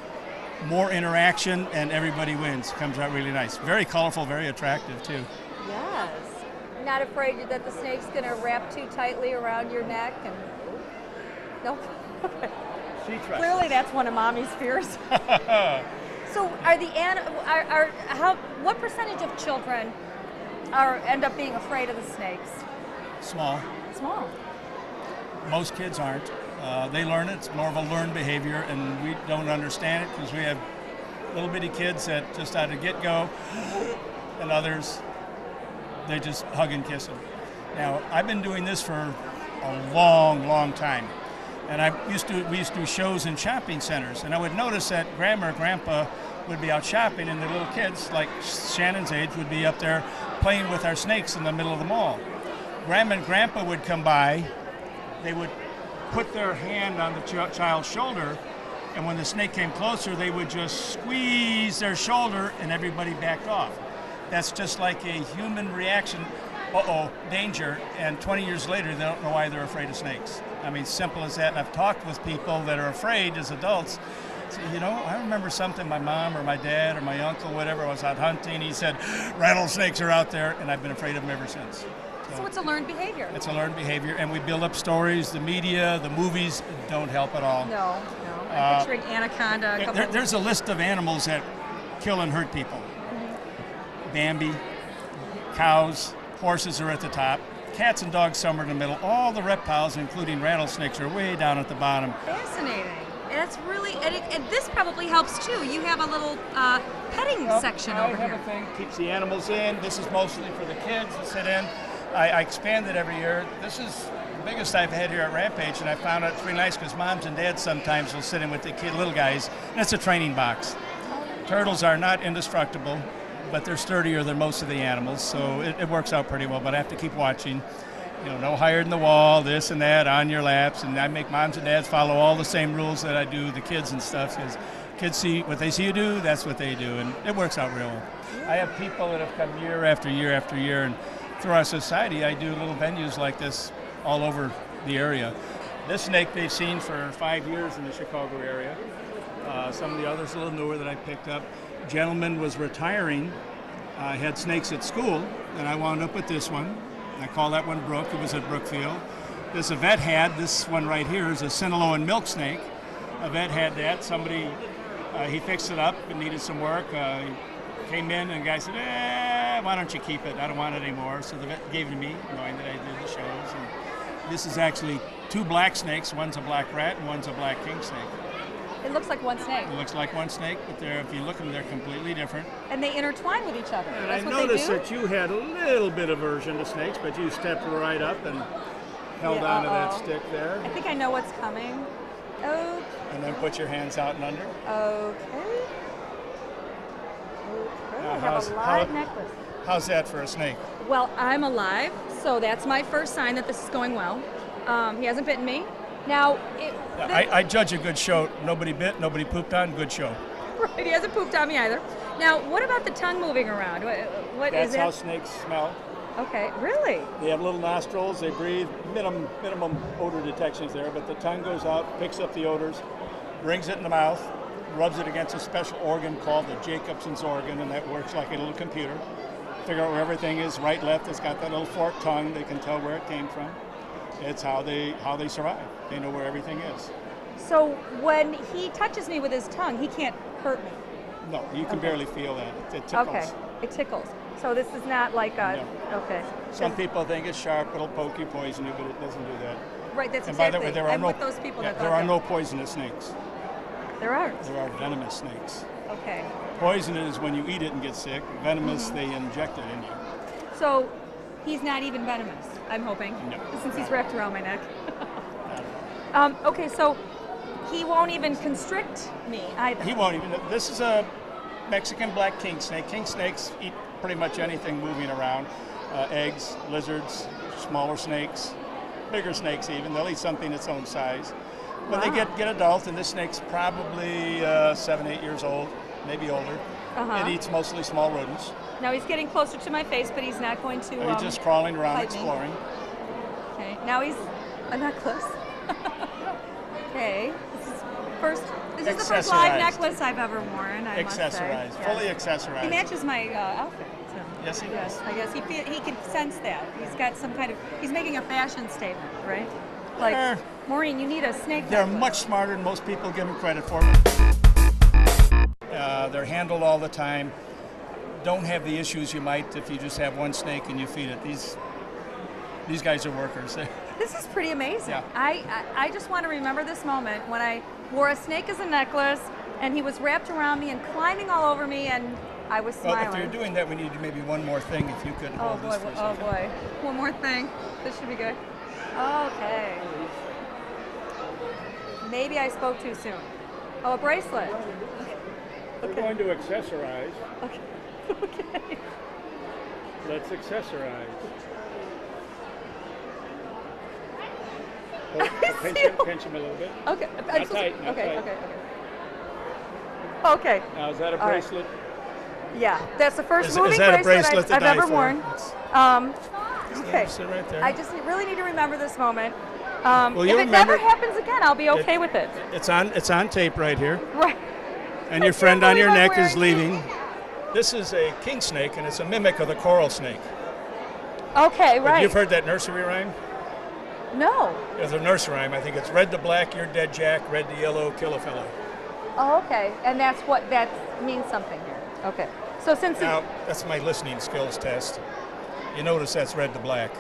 more interaction, and everybody wins. Comes out really nice. Very colorful, very attractive too. Yes. Not afraid that the snake's going to wrap too tightly around your neck? And no? She trusts. Clearly that's one of Mommy's fears. So what percentage of children end up being afraid of the snakes? Small. Small. Most kids aren't. They learn it. It's more of a learned behavior, and we don't understand it because we have little bitty kids that just out of get-go, and others, they just hug and kiss them. Now, I've been doing this for a long, long time. And we used to do shows in shopping centers, and I would notice that Grandma or Grandpa would be out shopping, and the little kids, like Shannon's age, would be up there playing with our snakes in the middle of the mall. Grandma and Grandpa would come by, they would put their hand on the child's shoulder, and when the snake came closer, they would just squeeze their shoulder, and everybody backed off. That's just like a human reaction. Uh-oh, danger, and 20 years later, they don't know why they're afraid of snakes. I mean, simple as that. And I've talked with people that are afraid as adults. So, you know, I remember something my mom or my dad or my uncle, whatever, was out hunting. He said, rattlesnakes are out there, and I've been afraid of them ever since. So it's a learned behavior. It's a learned behavior, and we build up stories. The media, the movies don't help at all. No. I'm picturing anaconda. There's a list of animals that kill and hurt people. Bambi, cows, horses are at the top. Cats and dogs somewhere in the middle. All the reptiles, including rattlesnakes, are way down at the bottom. Fascinating. And that's really, and this probably helps too. You have a little petting section over here. I have a thing, keeps the animals in. This is mostly for the kids to sit in. I expand it every year. This is the biggest I've had here at Rampage, and I found it's really nice because moms and dads sometimes will sit in with the little guys, and it's a training box. Turtles are not indestructible, but they're sturdier than most of the animals, so it works out pretty well, but I have to keep watching. You know, no higher than the wall, this and that, on your laps, and I make moms and dads follow all the same rules that I do the kids and stuff, because kids see what they see you do, that's what they do, and it works out real well. I have people that have come year after year after year, and through our society, I do little venues like this all over the area. This snake they've seen for 5 years in the Chicago area. Some of the others a little newer that I picked up. Gentleman was retiring, had snakes at school, and I wound up with this one. I call that one Brook. It was at Brookfield. This a vet had. This one right here is a Sinaloan milk snake. A vet had that. Somebody, he fixed it up and needed some work. He came in and the guy said, why don't you keep it? I don't want it anymore. So the vet gave it to me, knowing that I did the shows. And this is actually 2 black snakes. One's a black rat and one's a black king snake. It looks like one snake. It looks like one snake, but if you look at them, they're completely different. And they intertwine with each other. And That's I what noticed they do? that you had a little bit of aversion to snakes, but you stepped right up and held onto that stick there. I think I know what's coming. Okay. And then put your hands out and under. Okay. Now, I have a live necklace. How's that for a snake? Well, I'm alive, so that's my first sign that this is going well. He hasn't bitten me. Now, I judge a good show. Nobody bit, nobody pooped on, good show. Right, he hasn't pooped on me either. Now, what about the tongue moving around? What That's is it? how snakes smell. Okay, really? They have little nostrils, they breathe, minimum odor detections there, but the tongue goes out, picks up the odors, brings it in the mouth, rubs it against a special organ called the Jacobson's organ, and that works like a little computer. Figure out where everything is, right, left. It's got that little forked tongue. They can tell where it came from. It's how they survive. They know where everything is. So when he touches me with his tongue, he can't hurt me? No, you can barely feel that. It tickles. Okay, it tickles. So this is not like a, No. okay. Some people think it's sharp, it'll poke you, poison you, but it doesn't do that. Right, that's And by exactly. the way, there are I'm no, with those people that there thought are that. no poisonous snakes. There aren't. There are venomous snakes. Okay. Poison is when you eat it and get sick. Venomous, they inject it in you. So he's not even venomous, I'm hoping, No. since he's wrapped around my neck. Okay, so he won't even constrict me either. He won't even. This is a Mexican black king snake. King snakes eat pretty much anything moving around. Eggs, lizards, smaller snakes, bigger snakes even. They'll eat something its own size. When they get adult, and this snake's probably 7, 8 years old, maybe older, it eats mostly small rodents. Now he's getting closer to my face, but he's not going to. He's just crawling around, bite me. exploring. Okay, now he's a necklace. Okay, this is the first live necklace I've ever worn, I must say. Accessorized, Yes. fully accessorized. He matches my outfit. So. Yes, he does. I guess he can sense that. He's got some kind of, he's making a fashion statement, right? Like, Maureen, you need a snake They're necklace. much smarter than most people give them credit for. They're handled all the time. Don't have the issues you might if you just have one snake and you feed it. These guys are workers. This is pretty amazing. Yeah. I just want to remember this moment when I wore a snake as a necklace and he was wrapped around me and climbing all over me and I was smiling. Well, if you're doing that, we need maybe one more thing if you could hold this for a second. Oh boy. One more thing. This should be good. Okay. Maybe I spoke too soon. Oh, a bracelet. We're going to accessorize. Okay. Okay. Let's accessorize. Pinch him a little bit. Okay. Not tight, not okay, tight. okay, okay. Okay. Now, is that a All right. bracelet? Yeah, that's the first Is moving that a bracelet bracelet to I've die ever for? worn. Okay. Sit right there. I just really need to remember this moment. Well, if you'll it never remember- happens again, I'll be okay with it. It's on tape right here. Right. And your friend on your believe I'm neck is wearing leaving. This is a king snake, and it's a mimic of the coral snake. Okay, right. You've heard that nursery rhyme? No. There's a nursery rhyme. I think it's red to black, you're dead Jack, red to yellow, kill a fellow. Oh, okay. And that means something here. Okay. So since Now, that's my listening skills test. You notice that's red to black.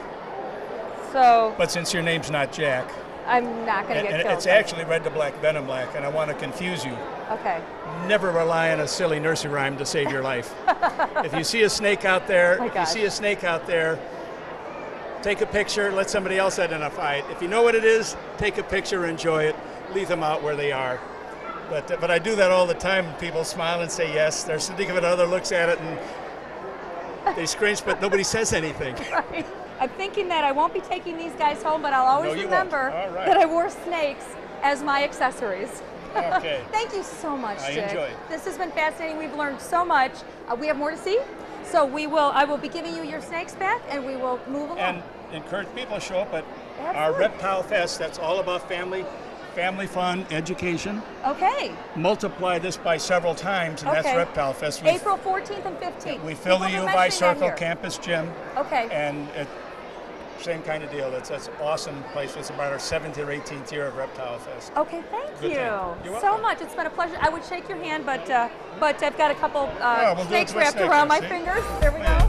So But since your name's not Jack, I'm not going to get and killed. it's actually red to black, venom black, and I want to confuse you. Okay. Never rely on a silly nursery rhyme to save your life. If you see a snake out there, take a picture, let somebody else identify it. If you know what it is, take a picture, enjoy it, leave them out where they are. But I do that all the time. People smile and say yes. They're thinking of it, another looks at it and they screech, but nobody says anything. Right. I'm thinking that I won't be taking these guys home, but I'll always No, you remember won't. All right. that I wore snakes as my accessories. Okay. Thank you so much, I Jake. enjoy. This has been fascinating. We've learned so much. We have more to see, so I will be giving you your snakes back, and we will move along. And encourage people to show up at our Absolutely. Reptile Fest. That's all about family fun, education. Okay. Multiply this by several times, and that's Okay. Reptile Fest. April 14th and 15th. We fill the People U are of I mentioning that Circle here. campus gym. Okay. And same kind of deal. That's an awesome place. It's about our 7th or 18th year of Reptile Fest. Okay, thank Good you time. You're so welcome. much. It's been a pleasure. I would shake your hand, but I've got a couple we'll do it snakes with wrapped snakes, around my see? fingers. There we go.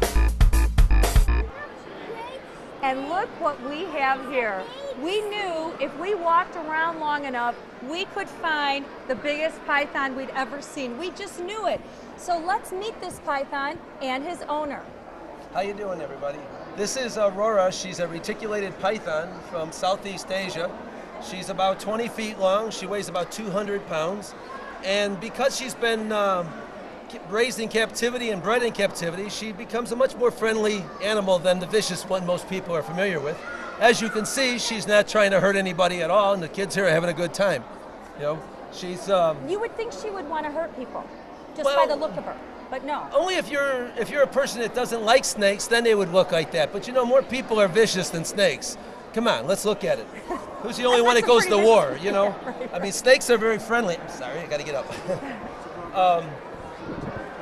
And look what we have here. We knew if we walked around long enough, we could find the biggest python we'd ever seen. We just knew it. So let's meet this python and his owner. How you doing, everybody? This is Aurora. She's a reticulated python from Southeast Asia. She's about 20 feet long. She weighs about 200 pounds. And because she's been raised in captivity and bred in captivity, she becomes a much more friendly animal than the vicious one most people are familiar with. As you can see, she's not trying to hurt anybody at all, and the kids here are having a good time. You know, she's. You would think she would want to hurt people, just by the look of her, but no. Only if you're a person that doesn't like snakes, then they would look like that. But you know, more people are vicious than snakes. Come on, let's look at it. Who's the only one that goes to war? You know, Yeah, right. I mean, snakes are very friendly. I'm sorry, I got to get up.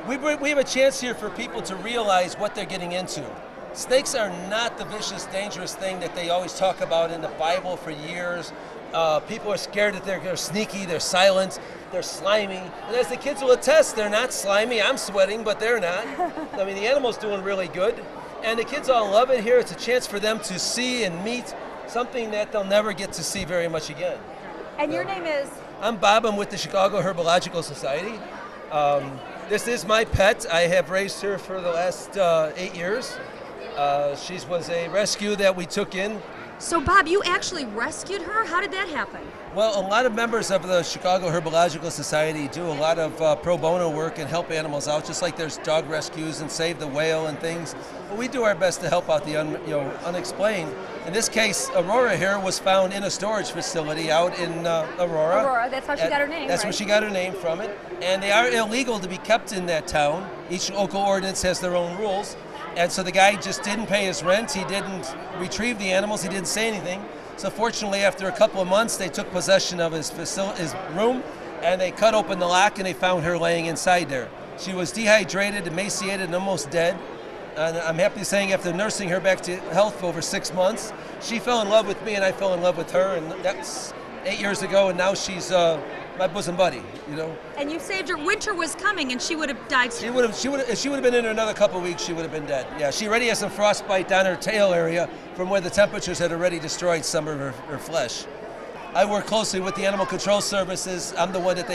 We have a chance here for people to realize what they're getting into. Snakes are not the vicious, dangerous thing that they always talk about in the Bible for years. People are scared that they're sneaky, they're silent, they're slimy. And as the kids will attest, they're not slimy. I'm sweating, but they're not. I mean, the animal's doing really good. And the kids all love it here. It's a chance for them to see and meet something that they'll never get to see very much again. And your name is? I'm Bob. I'm with the Chicago Herbological Society. This is my pet. I have raised her for the last 8 years. She was a rescue that we took in. So Bob, you actually rescued her? How did that happen? Well, a lot of members of the Chicago Herbological Society do a lot of pro bono work and help animals out, just like there's dog rescues and Save the Whale and things. But we do our best to help out the unexplained. In this case, Aurora here was found in a storage facility out in Aurora. Aurora, that's how she got her name, That's right? where she got her name from it. And they are illegal to be kept in that town. Each local ordinance has their own rules. And so the guy just didn't pay his rent. He didn't retrieve the animals. He didn't say anything. So fortunately, after a couple of months, they took possession of his room, and they cut open the lock, and they found her laying inside there. She was dehydrated, emaciated, and almost dead. And I'm happy saying after nursing her back to health for over 6 months, she fell in love with me, and I fell in love with her. And that's 8 years ago, and now she's my bosom buddy, you know. And you saved her. Winter was coming, and she would have died. If she would have been in another couple of weeks, she would have been dead. Yeah, she already has some frostbite down her tail area from where the temperatures had already destroyed some of her flesh. I work closely with the Animal Control Services. I'm the one that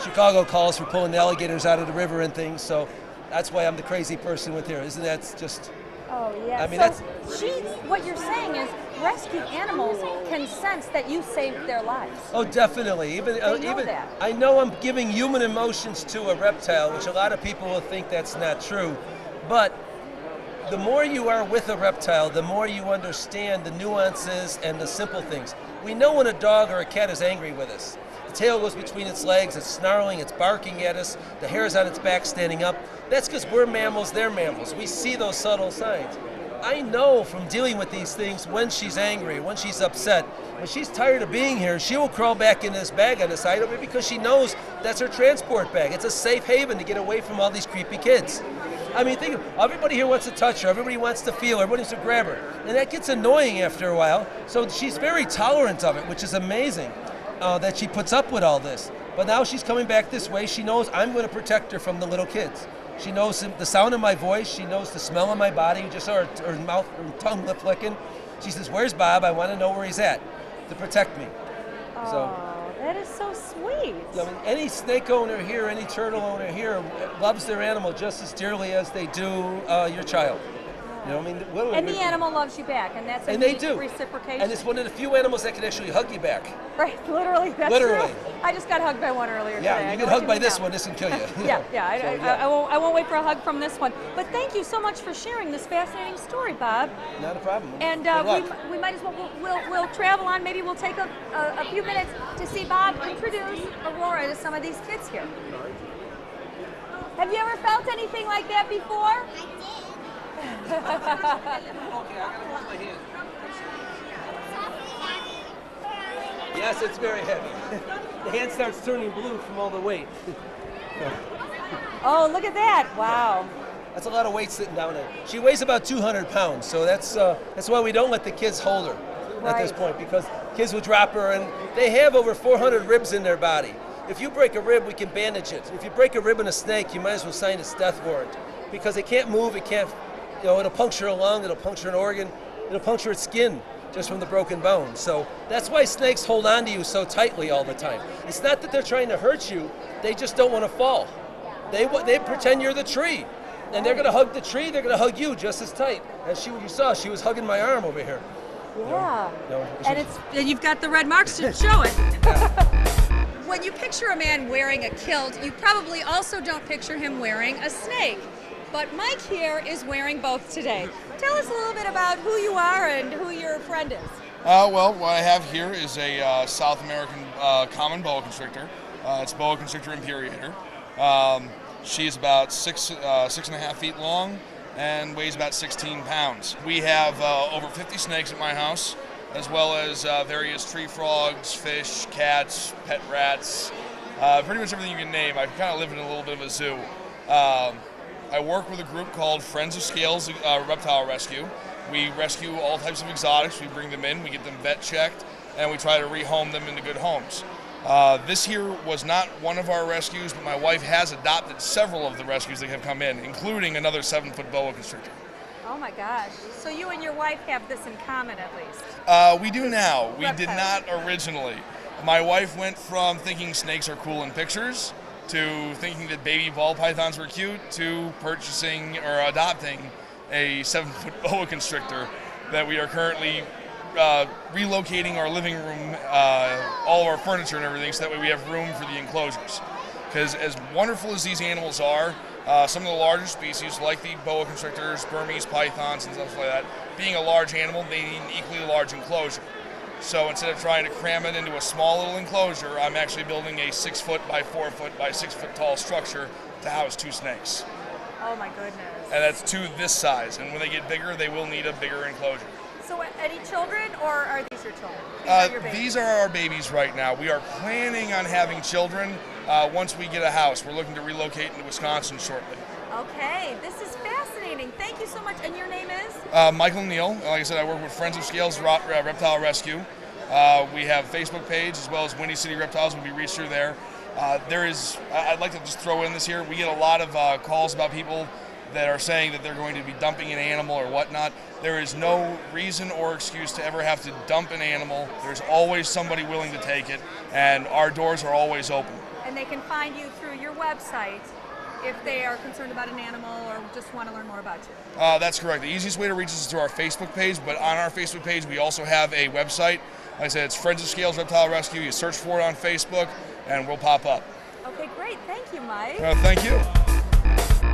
Chicago calls for pulling the alligators out of the river and things. So that's why I'm the crazy person with here. Isn't that just? Oh yeah. I mean, so what you're saying is rescued animals can sense that you saved their lives. Oh, definitely. Even that. I know I'm giving human emotions to a reptile, which a lot of people will think that's not true. But the more you are with a reptile, the more you understand the nuances and the simple things. We know when a dog or a cat is angry with us. The tail goes between its legs, it's snarling, it's barking at us, the hair's on its back standing up. That's because we're mammals, they're mammals. We see those subtle signs. I know from dealing with these things when she's angry, when she's upset, when she's tired of being here, she will crawl back in this bag on the side of it because she knows that's her transport bag. It's a safe haven to get away from all these creepy kids. I mean, think of everybody here wants to touch her, everybody wants to feel her, everybody wants to grab her. And that gets annoying after a while. So she's very tolerant of it, which is amazing that she puts up with all this. But now she's coming back this way. She knows I'm going to protect her from the little kids. She knows the sound of my voice. She knows the smell of my body. You just saw her mouth, her tongue lip flicking. She says, "Where's Bob? I want to know where he's at to protect me." Oh, that is so sweet. I mean, any snake owner here, any turtle owner here loves their animal just as dearly as they do your child. You know, I mean, And the animal loves you back, and that's a they neat do. reciprocation. And it's one of the few animals that can actually hug you back. Right, literally. That's Literally. true. I just got hugged by one earlier today. Yeah, I you know get what hugged by mean this now. one. This can kill you. Yeah. I won't wait for a hug from this one. But thank you so much for sharing this fascinating story, Bob. Not a problem. And Good luck. we might as well we'll travel on. Maybe we'll take a few minutes to see Bob introduce Aurora to some of these kids here. Have you ever felt anything like that before? Okay, I gotta hold my hand. Yes, it's very heavy. The hand starts turning blue from all the weight. Oh, look at that! Wow. That's a lot of weight sitting down there. She weighs about 200 pounds, so that's why we don't let the kids hold her at this point, because kids will drop her, and they have over 400 ribs in their body. If you break a rib, we can bandage it. If you break a rib in a snake, you might as well sign its death warrant, because it can't move, it can't. You know, it'll puncture a lung, it'll puncture an organ, it'll puncture its skin just from the broken bone. So that's why snakes hold on to you so tightly all the time. It's not that they're trying to hurt you, they just don't want to fall. They pretend you're the tree. And they're going to hug the tree, they're going to hug you just as tight. As you saw, she was hugging my arm over here. Yeah. No, And you've got the red marks to show it. When you picture a man wearing a kilt, you probably also don't picture him wearing a snake. But Mike here is wearing both today. Tell us a little bit about who you are and who your friend is. Well, what I have here is a South American common boa constrictor. It's boa constrictor imperator. She's about 6.5 feet long and weighs about 16 pounds. We have over 50 snakes at my house, as well as various tree frogs, fish, cats, pet rats, pretty much everything you can name. I kind of live in a little bit of a zoo. I work with a group called Friends of Scales Reptile Rescue. We rescue all types of exotics. We bring them in, we get them vet checked, and we try to rehome them into good homes. This here was not one of our rescues, but my wife has adopted several of the rescues that have come in, including another 7-foot boa constrictor. Oh my gosh. So you and your wife have this in common at least? We do now. We did not originally. My wife went from thinking snakes are cool in pictures to thinking that baby ball pythons were cute to purchasing or adopting a 7-foot boa constrictor that we are currently relocating our living room, all of our furniture and everything, so that way we have room for the enclosures. Because as wonderful as these animals are, some of the larger species, like the boa constrictors, Burmese pythons, and stuff like that, being a large animal, they need an equally large enclosure. So instead of trying to cram it into a small little enclosure, I'm actually building a 6-foot by 4-foot by 6-foot tall structure to house 2 snakes. Oh my goodness. And that's 2 this size, and when they get bigger, they will need a bigger enclosure. So any children, or are these your children? These are our babies right now. We are planning on having children once we get a house. We're looking to relocate into Wisconsin shortly. Okay, this is fascinating. Thank you so much. And your name is? Michael Neal. Like I said, I work with Friends of Scales Reptile Rescue. We have a Facebook page as well as Windy City Reptiles. We'll be reached through there. I'd like to just throw in this here. We get a lot of calls about people that are saying that they're going to be dumping an animal or whatnot. There is no reason or excuse to ever have to dump an animal. There's always somebody willing to take it, and our doors are always open. And they can find you through your website if they are concerned about an animal or just want to learn more about you. That's correct. The easiest way to reach us is through our Facebook page, but on our Facebook page we also have a website. Like I said, it's Friends of Scales Reptile Rescue. You search for it on Facebook, and we'll pop up. Okay, great. Thank you, Mike. Thank you.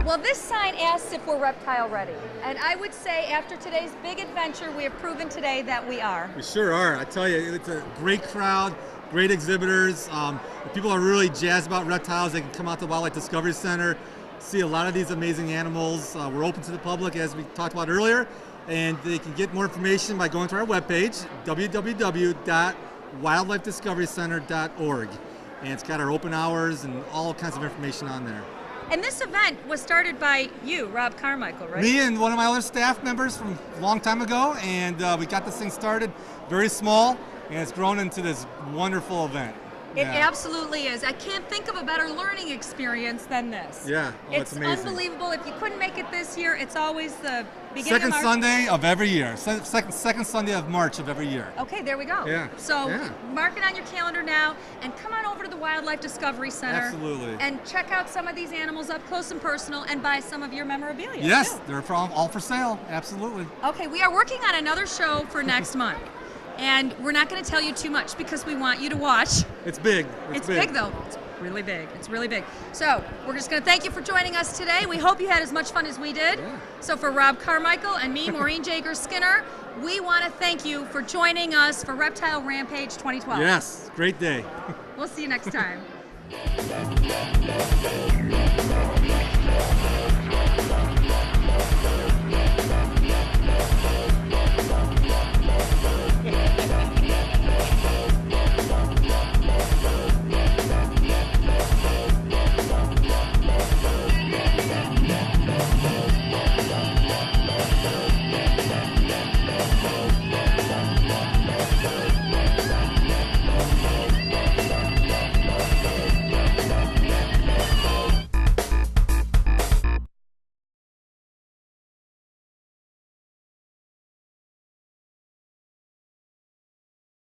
Well, this sign asks if we're reptile ready. And I would say after today's big adventure, we have proven today that we are. We sure are. I tell you, it's a great crowd, great exhibitors. If people are really jazzed about reptiles, they can come out to the Wildlife Discovery Center, see a lot of these amazing animals. We're open to the public, as we talked about earlier, and they can get more information by going to our webpage, www.wildlifediscoverycenter.org. And it's got our open hours and all kinds of information on there. And this event was started by you, Rob Carmichael, right? Me and one of my other staff members from a long time ago, and we got this thing started very small, and it's grown into this wonderful event. It absolutely is. I can't think of a better learning experience than this. Yeah, it's amazing. Unbelievable. If you couldn't make it this year, it's always the beginning second of March. Sunday of every year. Second Sunday of March of every year. Okay, there we go. Yeah. So mark it on your calendar now and come on over to the Wildlife Discovery Center. Absolutely. And check out some of these animals up close and personal and buy some of your memorabilia. Yes, too. they're all for sale. Absolutely. Okay, we are working on another show for next month. And we're not going to tell you too much because we want you to watch. It's big. It's big though. It's really big. It's really big. So we're just going to thank you for joining us today. We hope you had as much fun as we did. Yeah. So for Rob Carmichael and me, Maureen Jagier-Skinner, we want to thank you for joining us for Reptile Rampage 2012. Yes, great day. We'll see you next time.